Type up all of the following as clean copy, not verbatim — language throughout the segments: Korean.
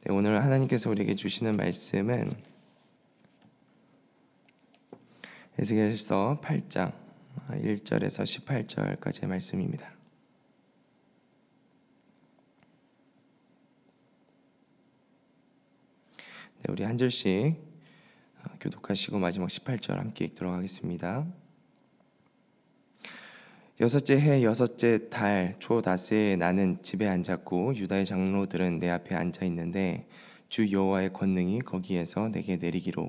네, 오늘 하나님께서 우리에게 주시는 말씀은 에스겔서 8장 1절에서 18절까지의 말씀입니다. 네, 우리 한 절씩 교독하시고 마지막 18절 함께 읽도록 하겠습니다. 여섯째 해 여섯째 달 초다세에 나는 집에 앉았고 유다의 장로들은 내 앞에 앉아 있는데 주 여호와의 권능이 거기에서 내게 내리기로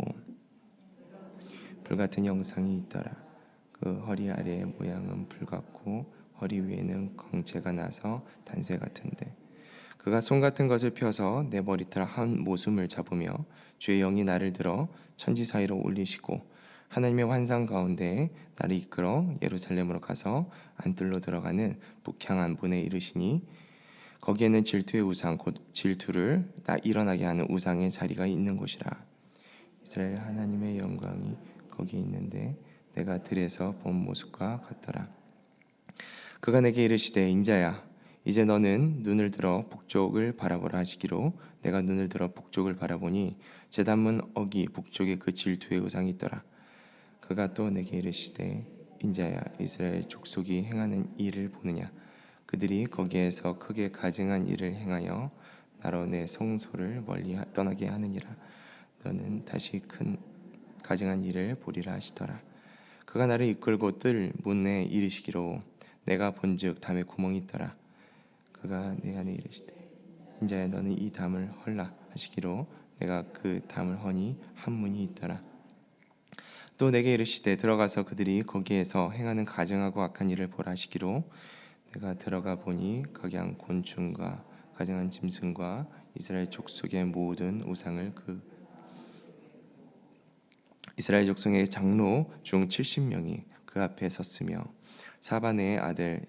불같은 형상이 있더라. 그 허리 아래의 모양은 불 같고 허리 위에는 광채가 나서 단쇠 같은데 그가 손 같은 것을 펴서 내 머리털 한 모숨을 잡으며 주의 영이 나를 들어 천지 사이로 올리시고 하나님의 환상 가운데 나를 이끌어 예루살렘으로 가서 안뜰로 들어가는 북향한 문에 이르시니 거기에는 질투의 우상 곧 질투를 일어나게 하는 우상의 자리가 있는 곳이라. 이스라엘 하나님의 영광이 거기 있는데 내가 들에서 본 모습과 같더라. 그가 내게 이르시되 인자야 이제 너는 눈을 들어 북쪽을 바라보라 하시기로 내가 눈을 들어 북쪽을 바라보니 제단문 어기 북쪽에 그 질투의 우상이 있더라. 그가 또 내게 이르시되 인자야 이스라엘 족속이 행하는 일을 보느냐. 그들이 거기에서 크게 가증한 일을 행하여 나로 내 성소를 멀리 떠나게 하느니라. 너는 다시 큰 가증한 일을 보리라 하시더라. 그가 나를 이끌고 뜰 문에 이르시기로 내가 본즉 담에 구멍이 있더라. 그가 내 안에 이르시되 인자야 너는 이 담을 헐라 하시기로 내가 그 담을 허니 한 문이 있더라. 또 내게 이르시되 들어가서 그들이 거기에서 행하는 가증하고 악한 일을 보라 하시기로 내가 들어가 보니 각양 곤충과 가증한 짐승과 이스라엘 족속의 모든 우상을 이스라엘 족속의 장로 중 70명이 그 앞에 섰으며 사바네의 아들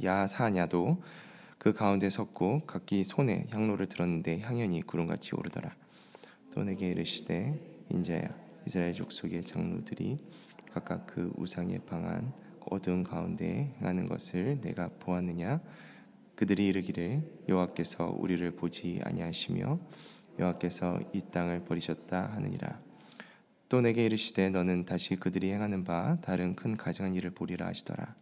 야사냐도 그 가운데 섰고 각기 손에 향로를 들었는데 향연이 구름같이 오르더라. 또 내게 이르시되 인자야 이스라엘 족속의 장로들이 각각 그 우상에 방한 어두운 가운데 행하는 것을 내가 보았느냐. 그들이 이르기를 여호와께서 우리를 보지 아니하시며 여호와께서 이 땅을 버리셨다 하느니라. 또 내게 이르시되 너는 다시 그들이 행하는 바 다른 큰 가증한 일을 보리라 하시더라.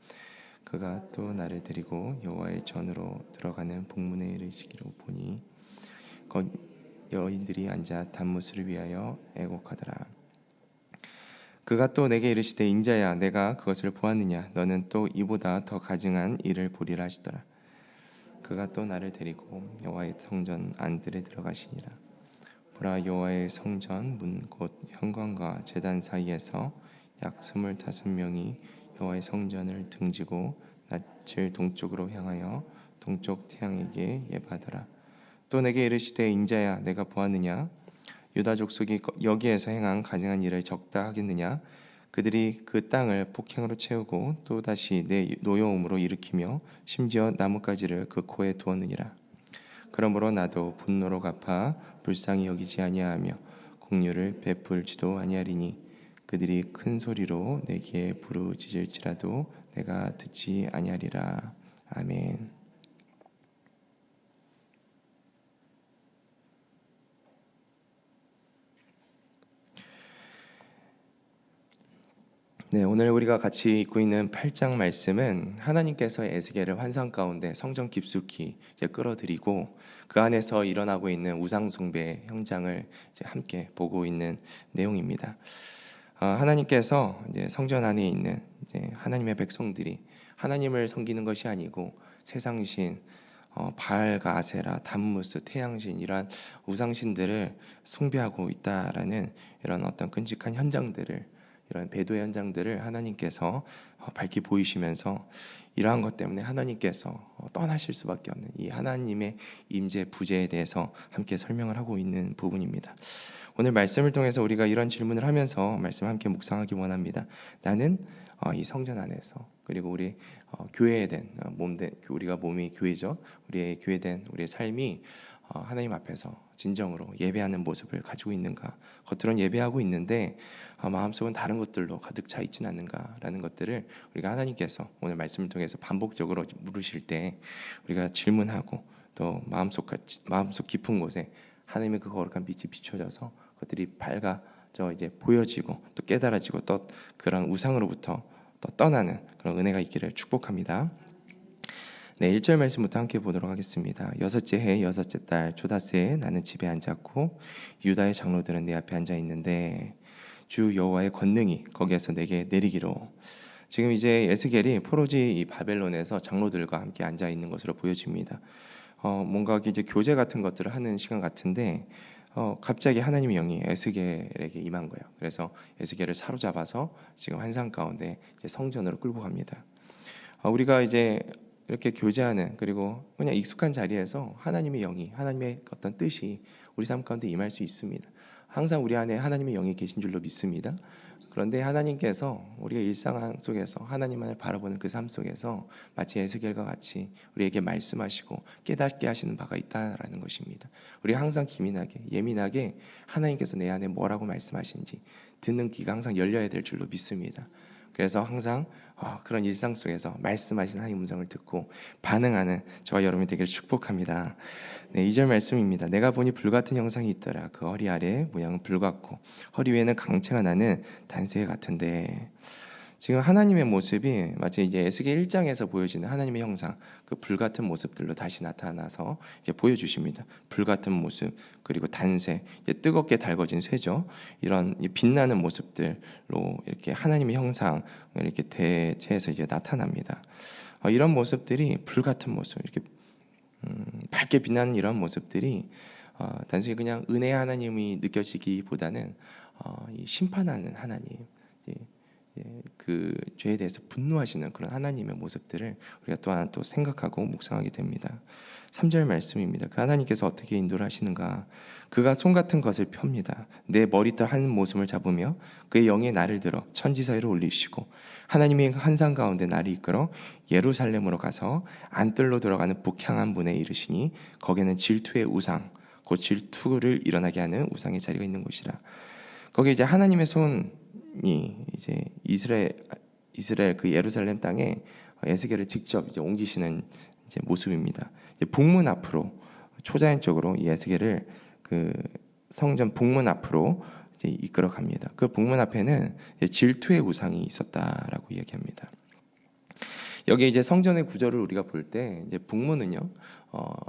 그가 또 나를 데리고 여호와의 전으로 들어가는 북문에 이르시기로 보니 여인들이 앉아 단무스를 위하여 애곡하더라. 그가 또 내게 이르시되 인자야 내가 그것을 보았느냐. 너는 또 이보다 더 가증한 일을 보리라 하시더라. 그가 또 나를 데리고 여호와의 성전 안들에 들어가시니라. 보라 여호와의 성전 문 곧 현관과 제단 사이에서 약 25명이 여호와의 성전을 등지고 낯을 동쪽으로 향하여 동쪽 태양에게 예배하더라. 또 내게 이르시되 인자야 내가 보았느냐. 유다 족속이 여기에서 행한 가증한 일을 적다 하겠느냐. 그들이 그 땅을 폭행으로 채우고 또 다시 내 노여움으로 일으키며 심지어 나뭇가지를 그 코에 두었느니라. 그러므로 나도 분노로 갚아 불쌍히 여기지 아니하며 공유를 베풀지도 아니하리니 그들이 큰 소리로 내 귀에 부르짖을지라도 내가 듣지 아니하리라. 아멘. 네, 오늘 우리가 같이 읽고 있는 8장 말씀은 하나님께서 에스겔을 환상 가운데 성전 깊숙이 끌어들이고 그 안에서 일어나고 있는 우상 숭배 현장을 함께 보고 있는 내용입니다. 하나님께서 성전 안에 있는 하나님의 백성들이 하나님을 섬기는 것이 아니고 세상신 바알과 아세라, 담무스, 태양신 이러한 우상신들을 숭배하고 있다라는 이런 어떤 끔찍한 현장들을 이런 배도의 현장들을 하나님께서 밝히 보이시면서 이러한 것 때문에 하나님께서 떠나실 수밖에 없는 이 하나님의 임재 부재에 대해서 함께 설명을 하고 있는 부분입니다. 오늘 말씀을 통해서 우리가 이런 질문을 하면서 말씀 함께 묵상하기 원합니다. 나는 이 성전 안에서 그리고 우리 교회에 된 우리가 몸이 교회죠. 우리의 교회된 우리의 삶이 하나님 앞에서 진정으로 예배하는 모습을 가지고 있는가? 겉으로는 예배하고 있는데 마음속은 다른 것들로 가득 차 있지는 않는가라는 것들을 우리가 하나님께서 오늘 말씀을 통해서 반복적으로 물으실 때 우리가 질문하고 또 마음속 깊은 곳에 하나님의 그 거룩한 빛이 비춰져서 그것들이 밝아져 이제 보여지고 또 깨달아지고 또 그런 우상으로부터 또 떠나는 그런 은혜가 있기를 축복합니다. 네, 1절 말씀부터 함께 보도록 하겠습니다. 여섯째 해 여섯째 달 초다새에 나는 집에 앉았고 유다의 장로들은 내 앞에 앉아 있는데 주 여호와의 권능이 거기에서 내게 내리기로. 지금 이제 에스겔이 포로지 이 바벨론에서 장로들과 함께 앉아 있는 것으로 보여집니다. 뭔가 이제 교제 같은 것들을 하는 시간 같은데 갑자기 하나님의 영이 에스겔에게 임한 거예요. 그래서 에스겔을 사로잡아서 지금 환상 가운데 이제 성전으로 끌고 갑니다. 우리가 이제 이렇게 교제하는 그리고 그냥 익숙한 자리에서 하나님의 영이 하나님의 어떤 뜻이 우리 삶 가운데 임할 수 있습니다. 항상 우리 안에 하나님의 영이 계신 줄로 믿습니다. 그런데 하나님께서 우리가 일상 속에서 하나님만을 바라보는 그 삶 속에서 마치 에스겔과 같이 우리에게 말씀하시고 깨닫게 하시는 바가 있다라는 것입니다. 우리가 항상 예민하게 하나님께서 내 안에 뭐라고 말씀하시는지 듣는 귀가 항상 열려야 될 줄로 믿습니다. 그래서 항상 그런 일상 속에서 말씀하신 하나님의 음성을 듣고 반응하는 저와 여러분이 되기를 축복합니다. 네, 2절 말씀입니다. 내가 보니 불같은 형상이 있더라. 그 허리 아래 모양은 불같고 허리 위에는 강체가 나는 단세 같은데, 지금 하나님의 모습이 마치 이제 에스겔 1장에서 보여지는 하나님의 형상, 그 불같은 모습들로 다시 나타나서 이제 보여주십니다. 불같은 모습, 그리고 단세, 이제 뜨겁게 달궈진 쇠죠. 이런 빛나는 모습들로 이렇게 하나님의 형상을 이렇게 대체해서 이제 나타납니다. 이런 모습들이 불같은 모습, 이렇게 밝게 빛나는 이런 모습들이 단순히 그냥 은혜의 하나님이 느껴지기보다는 심판하는 하나님, 그 죄에 대해서 분노하시는 그런 하나님의 모습들을 우리가 또한 또 생각하고 묵상하게 됩니다. 3절 말씀입니다. 그 하나님께서 어떻게 인도를 하시는가? 그가 손 같은 것을 펴니다. 내 머리털 한 모순을 잡으며 그의 영에 나를 들어 천지 사이로 올리시고 하나님의 환상 가운데 나를 이끌어 예루살렘으로 가서 안뜰로 들어가는 북향한 문에 이르시니 거기에는 질투의 우상, 곧 질투를 일어나게 하는 우상의 자리가 있는 곳이라. 거기 이제 하나님의 손이 이제 이스라엘 그 예루살렘 땅에 에스겔을 직접 이제 옮기시는 이제 모습입니다. 이제 북문 앞으로 초자연 쪽으로 이 에스겔을 그 성전 북문 앞으로 이제 이끌어 갑니다. 그 북문 앞에는 질투의 우상이 있었다라고 이야기합니다. 여기 이제 성전의 구조를 우리가 볼 때 이제 북문은요,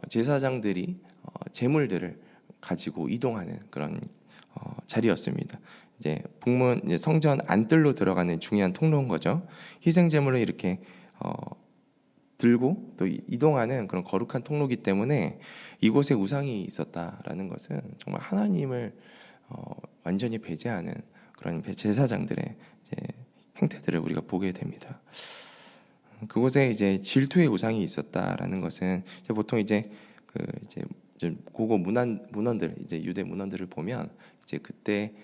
제사장들이 제물들을 가지고 이동하는 그런 자리였습니다. 이제 북문, 이제 성전 안뜰로 들어가는 중요한 통로인 거죠. 희생 제물을 이렇게 들고 또 이동하는 그런 거룩한 통로이기 때문에 이곳에 우상이 있었다라는 것은 정말 하나님을 완전히 배제하는 그런 제사장들의 이제 행태들을 우리가 보게 됩니다. 그곳에 이제 질투의 우상이 있었다라는 것은 이제 보통 이제 고고 문헌들, 이제 유대 문헌들을 보면 이제 그때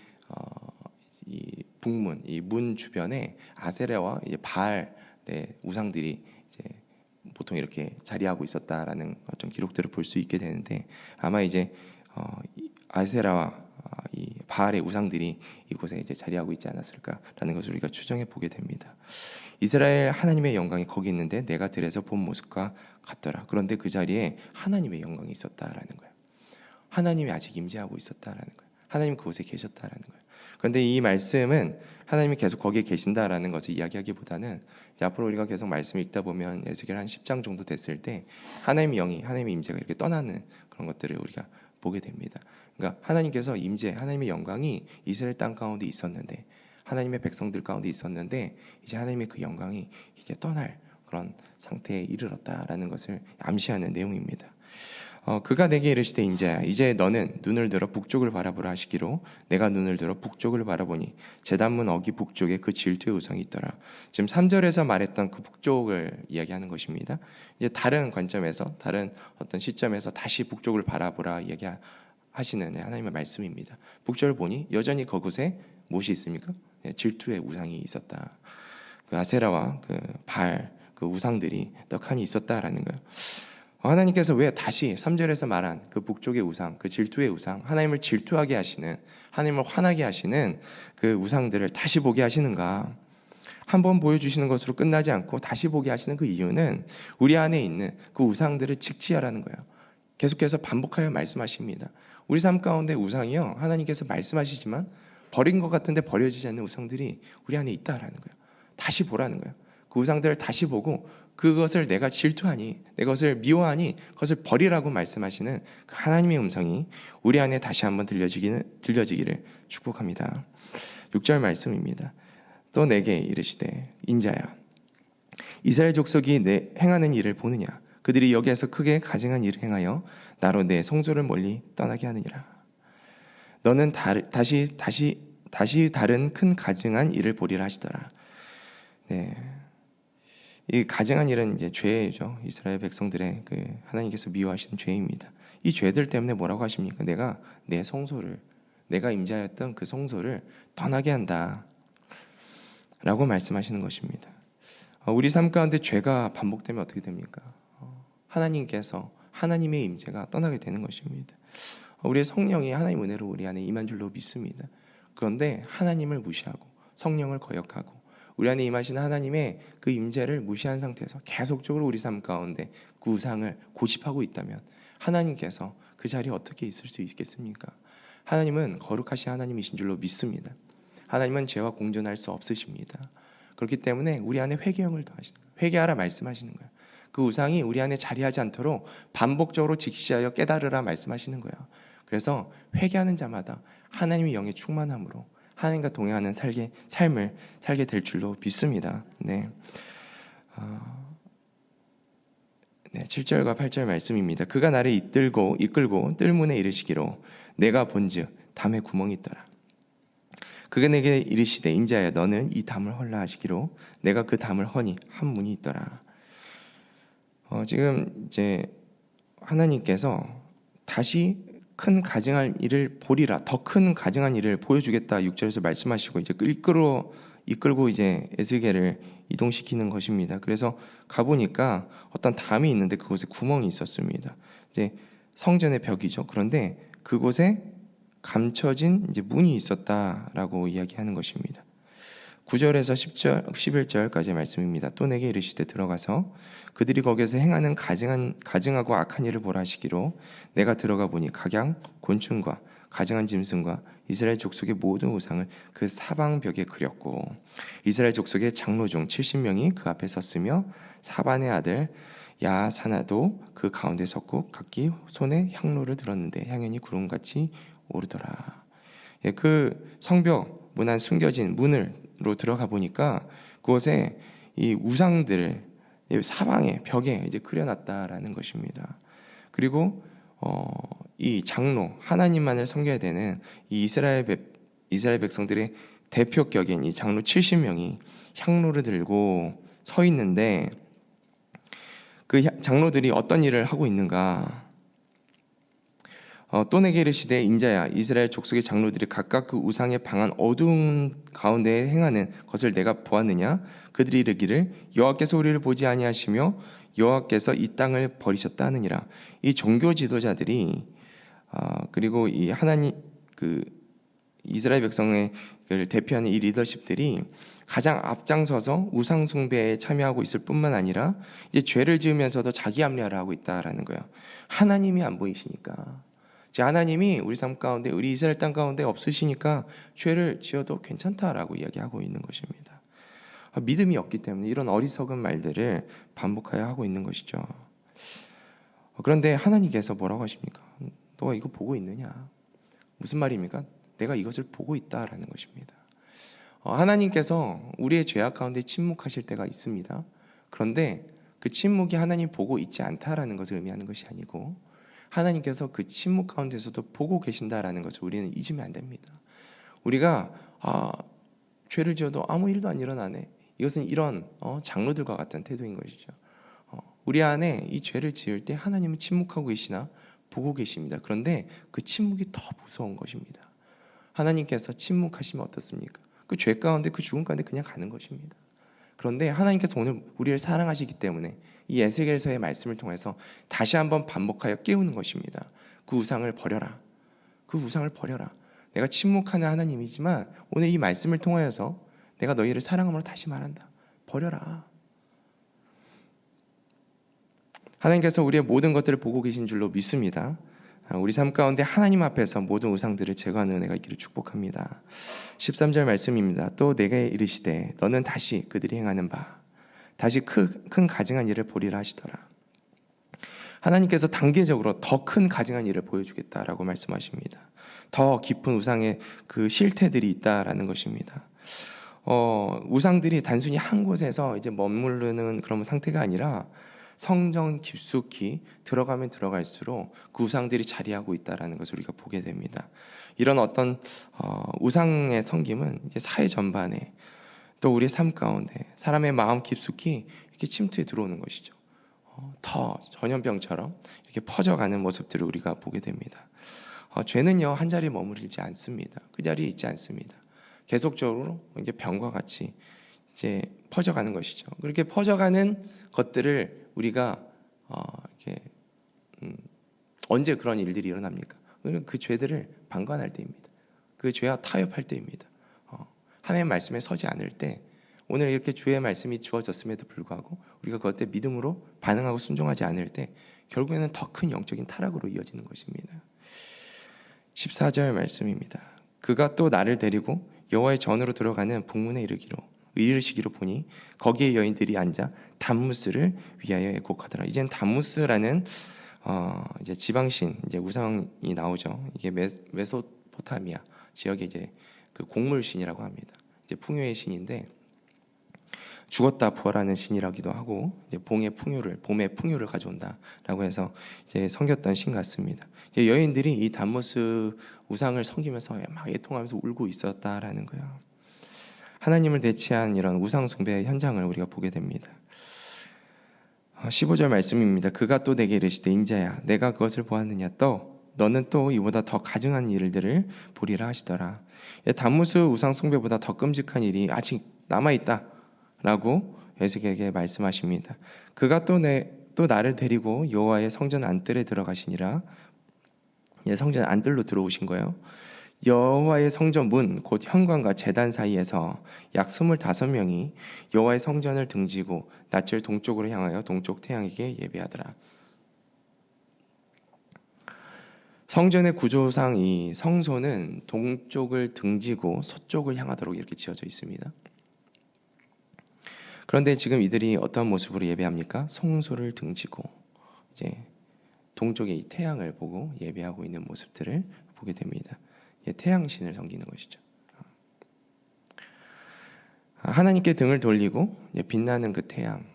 이 북문, 이 문 주변에 아세라와 이제 바알의 우상들이 이제 보통 이렇게 자리하고 있었다라는 어떤 기록들을 볼 수 있게 되는데, 아마 이제 아세라와 이 바알의 우상들이 이곳에 이제 자리하고 있지 않았을까라는 것을 우리가 추정해 보게 됩니다. 이스라엘 하나님의 영광이 거기 있는데 내가 들에서 본 모습과 같더라. 그런데 그 자리에 하나님의 영광이 있었다라는 거예요. 하나님이 아직 임재하고 있었다라는 거예요. 하나님 그곳에 계셨다라는 거예요. 그런데 이 말씀은 하나님이 계속 거기에 계신다라는 것을 이야기하기보다는 이제 앞으로 우리가 계속 말씀을 읽다 보면 에스겔 한 10장 정도 됐을 때 하나님의 영이, 하나님의 임재가 이렇게 떠나는 그런 것들을 우리가 보게 됩니다. 그러니까 하나님께서 임재, 하나님의 영광이 이스라엘 땅 가운데 있었는데, 하나님의 백성들 가운데 있었는데 이제 하나님의 그 영광이 이제 떠날 그런 상태에 이르렀다라는 것을 암시하는 내용입니다. 그가 내게 이르시되 인자야, 이제 너는 눈을 들어 북쪽을 바라보라 하시기로 내가 눈을 들어 북쪽을 바라보니 제단문 어기 북쪽에 그 질투의 우상이 있더라. 지금 3절에서 말했던 그 북쪽을 이야기하는 것입니다. 이제 다른 관점에서, 다른 어떤 시점에서 다시 북쪽을 바라보라 이야기하시는 하나님의 말씀입니다. 북쪽을 보니 여전히 그곳에 무엇이 있습니까? 질투의 우상이 있었다. 그 아세라와 그 바알, 그 우상들이 떡하니 있었다라는 거예요. 하나님께서 왜 다시 3절에서 말한 그 북쪽의 우상, 그 질투의 우상, 하나님을 질투하게 하시는, 하나님을 화나게 하시는 그 우상들을 다시 보게 하시는가? 한번 보여주시는 것으로 끝나지 않고 다시 보게 하시는 그 이유는 우리 안에 있는 그 우상들을 직지하라는 거예요. 계속해서 반복하여 말씀하십니다. 우리 삶 가운데 우상이요, 하나님께서 말씀하시지만 버린 것 같은데 버려지지 않는 우상들이 우리 안에 있다라는 거예요. 다시 보라는 거예요. 그 우상들을 다시 보고 그것을 내가 질투하니, 내 것을 미워하니 그것을 버리라고 말씀하시는 그 하나님의 음성이 우리 안에 다시 한번 들려지기를 축복합니다. 6절 말씀입니다. 또 내게 이르시되 인자야, 이스라엘 족속이 내 행하는 일을 보느냐? 그들이 여기에서 크게 가증한 일을 행하여 나로 내 성소를 멀리 떠나게 하느니라. 너는 다시 다른 큰 가증한 일을 보리라 하시더라. 네, 이 가증한 일은 이제 죄죠. 이스라엘 백성들의 그 하나님께서 미워하시는 죄입니다. 이 죄들 때문에 뭐라고 하십니까? 내가 내 성소를, 내가 임재하였던 그 성소를 떠나게 한다 라고 말씀하시는 것입니다. 우리 삶 가운데 죄가 반복되면 어떻게 됩니까? 하나님께서, 하나님의 임재가 떠나게 되는 것입니다. 우리의 성령이 하나님 은혜로 우리 안에 임한 줄로 믿습니다. 그런데 하나님을 무시하고 성령을 거역하고 우리 안에 임하시는 하나님의 그 임재를 무시한 상태에서 계속적으로 우리 삶 가운데 그 우상을 고집하고 있다면 하나님께서 그 자리에 어떻게 있을 수 있겠습니까? 하나님은 거룩하신 하나님이신 줄로 믿습니다. 하나님은 죄와 공존할 수 없으십니다. 그렇기 때문에 우리 안에 회개형을 더하시는 거예요. 회개하라 말씀하시는 거예요. 그 우상이 우리 안에 자리하지 않도록 반복적으로 직시하여 깨달으라 말씀하시는 거예요. 그래서 회개하는 자마다 하나님의 영의 충만함으로 하나님과 동행하는 삶을 살게 될 줄로 믿습니다. 네. 7절과 8절 말씀입니다. 그가 나를 이끌고 뜰문에 이르시기로 내가 본즉 담에 구멍이 있더라. 그가 내게 이르시되 인자야, 너는 이 담을 헐라 하시기로 내가 그 담을 허니 한 문이 있더라. 지금 이제 하나님께서 다시 큰 가증할 일을 보리라, 더 큰 가증한 일을 보여주겠다 6절에서 말씀하시고 이제 이끌고 이제 에스겔을 이동시키는 것입니다. 그래서 가보니까 어떤 담이 있는데 그곳에 구멍이 있었습니다. 이제 성전의 벽이죠. 그런데 그곳에 감춰진 이제 문이 있었다라고 이야기하는 것입니다. 9절에서 10절, 11절까지의 말씀입니다. 또 내게 이르시되 들어가서 그들이 거기에서 행하는 가증하고 악한 일을 보라 하시기로 내가 들어가 보니 각양 곤충과 가증한 짐승과 이스라엘 족속의 모든 우상을 그 사방벽에 그렸고 이스라엘 족속의 장로 중 70명이 그 앞에 섰으며 사반의 아들 야사나도 그 가운데 섰고 각기 손에 향로를 들었는데 향연이 구름같이 오르더라. 그 성벽 문 안 숨겨진 문으로 들어가 보니까 그곳에 이 우상들을 사방에 벽에 이제 그려놨다라는 것입니다. 그리고 이 장로, 하나님만을 섬겨야 되는 이 이스라엘 백성들의 대표격인 이 장로 70명이 향로를 들고 서 있는데 그 장로들이 어떤 일을 하고 있는가? 또 내게 이르시되 인자야, 이스라엘 족속의 장로들이 각각 그 우상의 방한 어두운 가운데 행하는 것을 내가 보았느냐? 그들이 이르기를 여호와께서 우리를 보지 아니하시며 여호와께서 이 땅을 버리셨다 하느니라. 이 종교 지도자들이 그리고 이 하나님 그 이스라엘 백성을 대표하는 이 리더십들이 가장 앞장서서 우상 숭배에 참여하고 있을 뿐만 아니라 이제 죄를 지으면서도 자기 합리화를 하고 있다라는 거예요. 하나님이 안 보이시니까. 하나님이 우리 삶 가운데, 우리 이스라엘 땅 가운데 없으시니까 죄를 지어도 괜찮다라고 이야기하고 있는 것입니다. 믿음이 없기 때문에 이런 어리석은 말들을 반복하여 하고 있는 것이죠. 그런데 하나님께서 뭐라고 하십니까? 너가 이거 보고 있느냐? 무슨 말입니까? 내가 이것을 보고 있다라는 것입니다. 하나님께서 우리의 죄악 가운데 침묵하실 때가 있습니다. 그런데 그 침묵이 하나님 보고 있지 않다라는 것을 의미하는 것이 아니고 하나님께서 그 침묵 가운데서도 보고 계신다라는 것을 우리는 잊으면 안 됩니다. 우리가 죄를 지어도 아무 일도 안 일어나네. 이것은 이런 장로들과 같은 태도인 것이죠. 우리 안에 이 죄를 지을 때 하나님은 침묵하고 계시나 보고 계십니다. 그런데 그 침묵이 더 무서운 것입니다. 하나님께서 침묵하시면 어떻습니까? 그 죄 가운데 그 죽음 가운데 그냥 가는 것입니다. 그런데 하나님께서 오늘 우리를 사랑하시기 때문에 이 에스겔서의 말씀을 통해서 다시 한번 반복하여 깨우는 것입니다. 그 우상을 버려라. 그 우상을 버려라. 내가 침묵하는 하나님이지만 오늘 이 말씀을 통하여서 내가 너희를 사랑함으로 다시 말한다. 버려라. 하나님께서 우리의 모든 것들을 보고 계신 줄로 믿습니다. 우리 삶 가운데 하나님 앞에서 모든 우상들을 제거하는 은혜가 있기를 축복합니다. 13절 말씀입니다. 또 내게 이르시되 너는 다시 그들이 행하는 바 다시 큰 가증한 일을 보리라 하시더라. 하나님께서 단계적으로 더 큰 가증한 일을 보여주겠다라고 말씀하십니다. 더 깊은 우상의 그 실태들이 있다라는 것입니다. 우상들이 단순히 한 곳에서 이제 머무르는 그런 상태가 아니라 성전 깊숙이 들어가면 들어갈수록 그 우상들이 자리하고 있다라는 것을 우리가 보게 됩니다. 이런 어떤 우상의 섬김은 이제 사회 전반에 또 우리의 삶 가운데 사람의 마음 깊숙이 이렇게 침투해 들어오는 것이죠. 더 전염병처럼 이렇게 퍼져가는 모습들을 우리가 보게 됩니다. 죄는요 한 자리에 머무르지 않습니다. 그 자리에 있지 않습니다. 계속적으로 이제 병과 같이 이제 퍼져가는 것이죠. 그렇게 퍼져가는 것들을 우리가 이렇게 언제 그런 일들이 일어납니까? 그 죄들을 방관할 때입니다. 그 죄와 타협할 때입니다. 하나님의 말씀에 서지 않을 때 오늘 이렇게 주의 말씀이 주어졌음에도 불구하고 우리가 그것 때 믿음으로 반응하고 순종하지 않을 때 결국에는 더 큰 영적인 타락으로 이어지는 것입니다. 14절 말씀입니다. 그가 또 나를 데리고 여호와의 전으로 들어가는 북문에 이르시기로 보니 거기에 여인들이 앉아 담무스를 위하여 애곡하더라. 이제는 담무스라는 이제 지방신 이제 우상이 나오죠. 이게 메소포타미아 지역의 이제 그 곡물신이라고 합니다. 이제 풍요의 신인데 죽었다 부활하는 신이라기도 하고 이제 봄의 풍요를 가져온다라고 해서 이제 섬겼던 신 같습니다. 이제 여인들이 이 담무스 우상을 섬기면서 막 애통하면서 울고 있었다라는 거예요. 하나님을 대체한 이런 우상 숭배의 현장을 우리가 보게 됩니다. 15절 말씀입니다. 그가 또 내게 이르시되 인자야 내가 그것을 보았느냐 또 너는 또 이보다 더 가증한 일들을 보리라 하시더라. 담무스 우상 숭배보다 더 끔찍한 일이 아직 남아있다 라고 에스겔에게 말씀하십니다. 그가 또 나를 데리고 여호와의 성전 안뜰에 들어가시니라. 성전 안뜰로 들어오신 거예요. 여호와의 성전 문 곧 현관과 제단 사이에서 약 25명이 여호와의 성전을 등지고 낯을 동쪽으로 향하여 동쪽 태양에게 예배하더라. 성전의 구조상 이 성소는 동쪽을 등지고 서쪽을 향하도록 이렇게 지어져 있습니다. 그런데 지금 이들이 어떤 모습으로 예배합니까? 성소를 등지고 이제 동쪽의 이 태양을 보고 예배하고 있는 모습들을 보게 됩니다. 태양신을 섬기는 것이죠. 하나님께 등을 돌리고 빛나는 그 태양.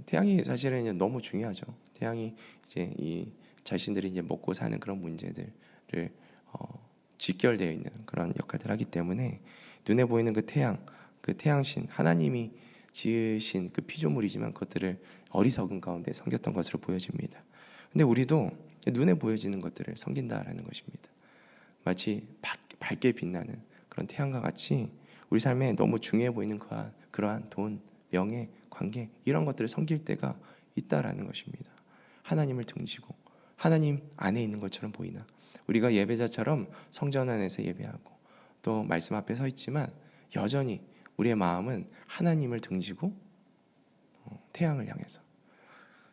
태양이 사실은 너무 중요하죠. 태양이 이제 이 자신들이 이제 먹고 사는 그런 문제들을 직결되어 있는 그런 역할들을 하기 때문에 눈에 보이는 그 태양신, 하나님이 지으신 그 피조물이지만 그것들을 어리석은 가운데 섬겼던 것으로 보여집니다. 근데 우리도 눈에 보여지는 것들을 섬긴다라는 것입니다. 마치 밝게 빛나는 그런 태양과 같이 우리 삶에 너무 중요해 보이는 그러한 돈, 명예, 관계 이런 것들을 섬길 때가 있다라는 것입니다. 하나님을 등지고 하나님 안에 있는 것처럼 보이나 우리가 예배자처럼 성전 안에서 예배하고 또 말씀 앞에 서 있지만 여전히 우리의 마음은 하나님을 등지고 태양을 향해서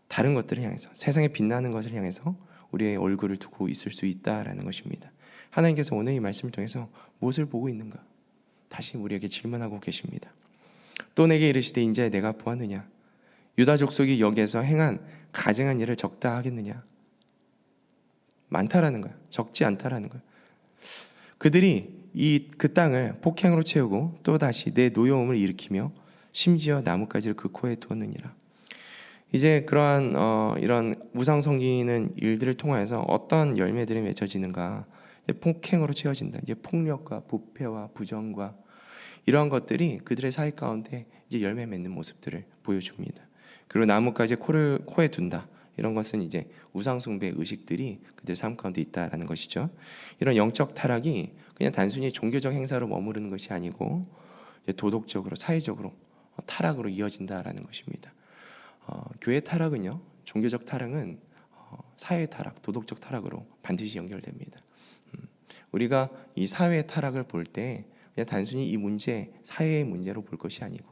다른 것들을 향해서 세상에 빛나는 것을 향해서 우리의 얼굴을 두고 있을 수 있다라는 것입니다. 하나님께서 오늘 이 말씀을 통해서 무엇을 보고 있는가 다시 우리에게 질문하고 계십니다. 또 내게 이르시되 인자야 내가 보았느냐 유다 족속이 여기에서 행한 가증한 일을 적다 하겠느냐. 많다라는 거야. 적지 않다라는 거야. 그들이 그 땅을 폭행으로 채우고 또 다시 내 노여움을 일으키며 심지어 나뭇가지를 그 코에 두었느니라. 이제 그러한 이런 우상 섬기는 일들을 통해서 어떤 열매들이 맺혀지는가. 폭행으로 채워진다. 이제 폭력과 부패와 부정과 이러한 것들이 그들의 사회 가운데 이제 열매 맺는 모습들을 보여줍니다. 그리고 나뭇가지 코에 둔다. 이런 것은 이제 우상 숭배의 의식들이 그들 삶 가운데 있다라는 것이죠. 이런 영적 타락이 그냥 단순히 종교적 행사로 머무르는 것이 아니고 이제 도덕적으로 사회적으로 타락으로 이어진다라는 것입니다. 교회 타락은요, 종교적 타락은 사회 타락, 도덕적 타락으로 반드시 연결됩니다. 우리가 이 사회의 타락을 볼 때 그냥 단순히 이 문제, 사회의 문제로 볼 것이 아니고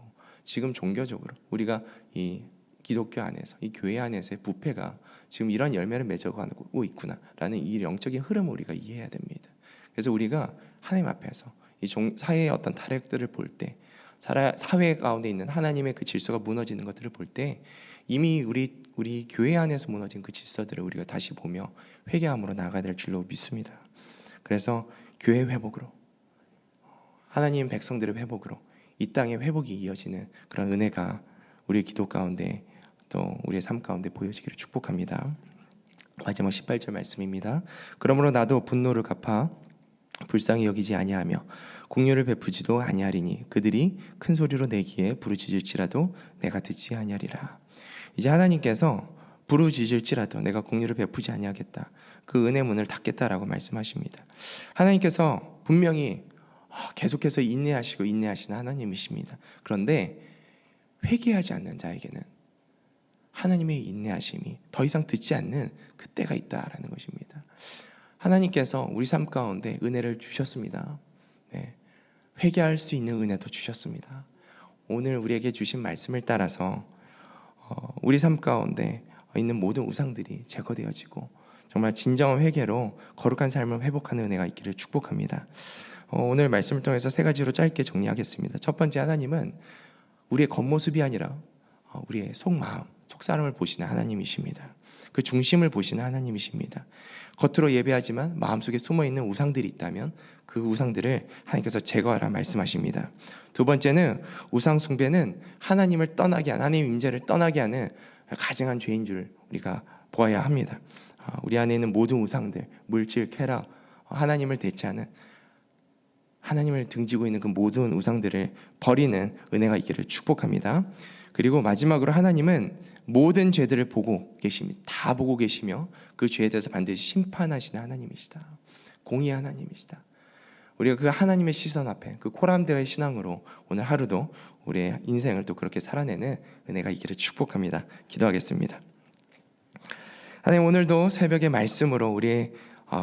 지금 종교적으로 우리가 이 기독교 안에서, 이 교회 안에서의 부패가 지금 이런 열매를 맺어가고 있구나라는 이 영적인 흐름을 우리가 이해해야 됩니다. 그래서 우리가 하나님 앞에서 이 사회의 어떤 타락들을 볼 때, 사회 가운데 있는 하나님의 그 질서가 무너지는 것들을 볼 때 이미 우리 교회 안에서 무너진 그 질서들을 우리가 다시 보며 회개함으로 나아가야 될 줄로 믿습니다. 그래서 교회 회복으로, 하나님 백성들의 회복으로 이 땅의 회복이 이어지는 그런 은혜가 우리 기도 가운데 또 우리의 삶 가운데 보여지기를 축복합니다. 마지막 18절 말씀입니다. 그러므로 나도 분노를 갚아 불쌍히 여기지 아니하며 공유를 베푸지도 아니하리니 그들이 큰 소리로 내기에 부르짖을지라도 내가 듣지 아니하리라. 이제 하나님께서 부르짖을지라도 내가 공유를 베푸지 아니하겠다, 그 은혜 문을 닫겠다라고 말씀하십니다. 하나님께서 분명히 계속해서 인내하시는 하나님이십니다. 그런데 회개하지 않는 자에게는 하나님의 인내하심이 더 이상 듣지 않는 그때가 있다라는 것입니다. 하나님께서 우리 삶 가운데 은혜를 주셨습니다. 네, 회개할 수 있는 은혜도 주셨습니다. 오늘 우리에게 주신 말씀을 따라서 우리 삶 가운데 있는 모든 우상들이 제거되어지고 정말 진정한 회개로 거룩한 삶을 회복하는 은혜가 있기를 축복합니다. 오늘 말씀을 통해서 세 가지로 짧게 정리하겠습니다. 첫 번째, 하나님은 우리의 겉모습이 아니라 우리의 속마음, 속사람을 보시는 하나님이십니다. 그 중심을 보시는 하나님이십니다. 겉으로 예배하지만 마음속에 숨어있는 우상들이 있다면 그 우상들을 하나님께서 제거하라 말씀하십니다. 두 번째는 우상 숭배는 하나님을 떠나게 하는, 하나님의 임재를 떠나게 하는 가증한 죄인 줄 우리가 보아야 합니다. 우리 안에 있는 모든 우상들, 물질, 쾌락, 하나님을 대체하는, 하나님을 등지고 있는 그 모든 우상들을 버리는 은혜가 있기를 축복합니다. 그리고 마지막으로 하나님은 모든 죄들을 보고 계십니다. 다 보고 계시며 그 죄에 대해서 반드시 심판하시는 하나님이시다. 공의의 하나님이시다. 우리가 그 하나님의 시선 앞에 그 코람되어의 신앙으로 오늘 하루도 우리의 인생을 또 그렇게 살아내는 은혜가 있기를 축복합니다. 기도하겠습니다. 하나님, 오늘도 새벽의 말씀으로 우리의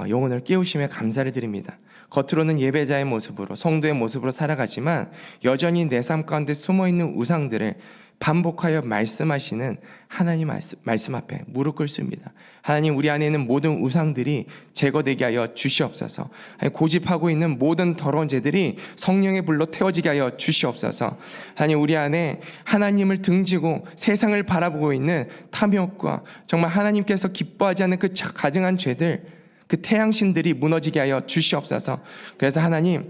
영혼을 깨우심에 감사를 드립니다. 겉으로는 예배자의 모습으로, 성도의 모습으로 살아가지만 여전히 내 삶 가운데 숨어있는 우상들을 반복하여 말씀하시는 하나님 말씀 앞에 무릎 꿇습니다. 하나님, 우리 안에 있는 모든 우상들이 제거되게 하여 주시옵소서. 고집하고 있는 모든 더러운 죄들이 성령의 불로 태워지게 하여 주시옵소서. 하나님, 우리 안에 하나님을 등지고 세상을 바라보고 있는 탐욕과 정말 하나님께서 기뻐하지 않는 그 가증한 죄들, 그 태양신들이 무너지게 하여 주시옵소서. 그래서 하나님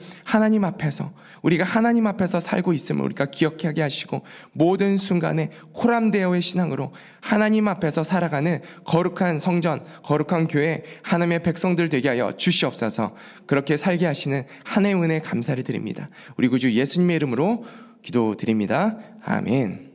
앞에서, 우리가 하나님 앞에서 살고 있음을 우리가 기억하게 하시고 모든 순간에 코람데오의 신앙으로 하나님 앞에서 살아가는 거룩한 성전, 거룩한 교회, 하나님의 백성들 되게 하여 주시옵소서. 그렇게 살게 하시는 하나님의 은혜 감사를 드립니다. 우리 구주 예수님의 이름으로 기도드립니다. 아멘.